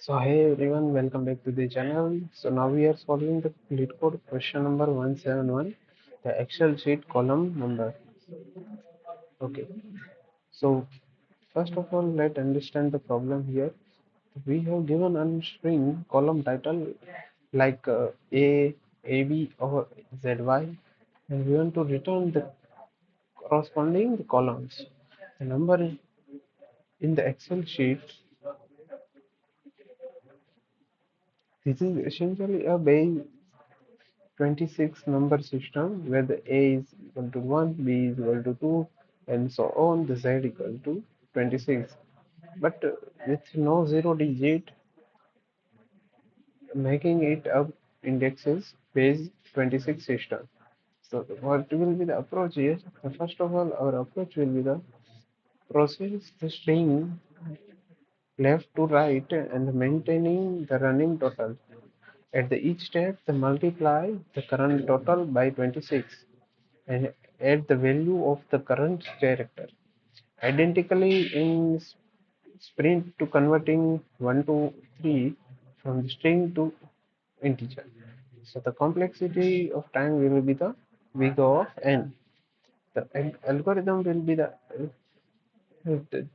So hey everyone, welcome back to the channel. So now we are solving the LeetCode question number 171, the Excel sheet column number. Okay, so first of all, let's understand the problem here. We have given a string column title like A, AB or ZY, and we want to return the corresponding columns. The number in the Excel sheet. This is essentially a base 26 number system where the A is equal to 1, B is equal to 2, and so on, the Z equal to 26. But with no zero digit, making it up indexes base 26 system. So what will be the approach here? First of all, our approach will be the process the string left to right and maintaining the running total. At the each step, they multiply the current total by 26 and add the value of the current character. Identically in sprint to converting 1 to 3 from the string to integer. So the complexity of time will be the big O of n. The algorithm will be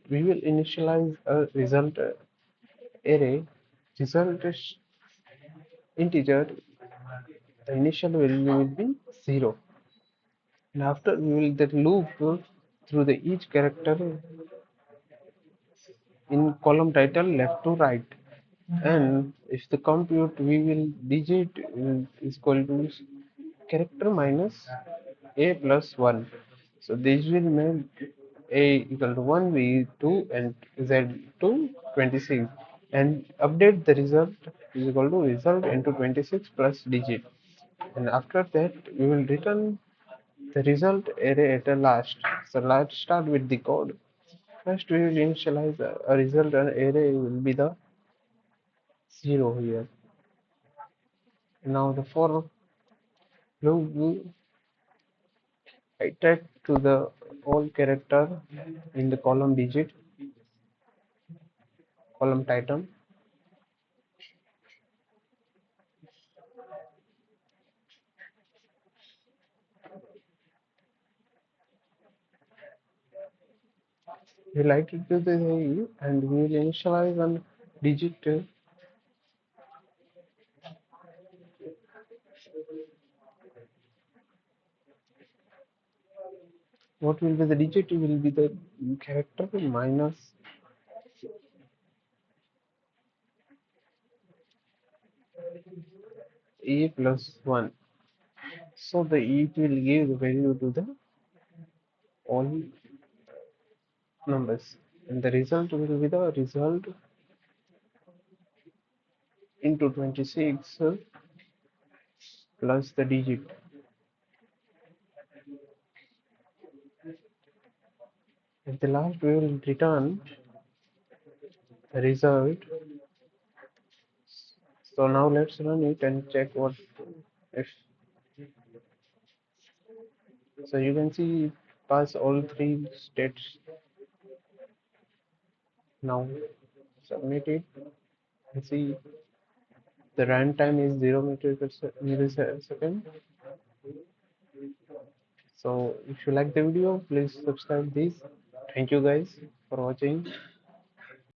we will initialize a result array. Result is integer. The initial value will be 0. And after we will then loop through the each character in column title left to right, and if the compute we will digit is equal to character minus a plus 1. So this will make a equal to 1, b 2, and z to 26, and update the result is equal to result into 26 plus digit. And after that we will return the result array at the last. So let's start with the code. First, we will initialize a result and array will be the 0 here. Now the for loop will iterate to the all character in the column digit, column title. We like it to the array and we will initialize one digit. What will be the digit? It will be the character minus a plus 1. So the it will give the value to the all numbers, and the result will be the result into 26 plus the digit. At the last we will return the result. So now let's run it and check what if. So you can see pass all three states. Now submit it and see the runtime is 0 millisecond. So if you like the video, please subscribe this. Thank you guys for watching.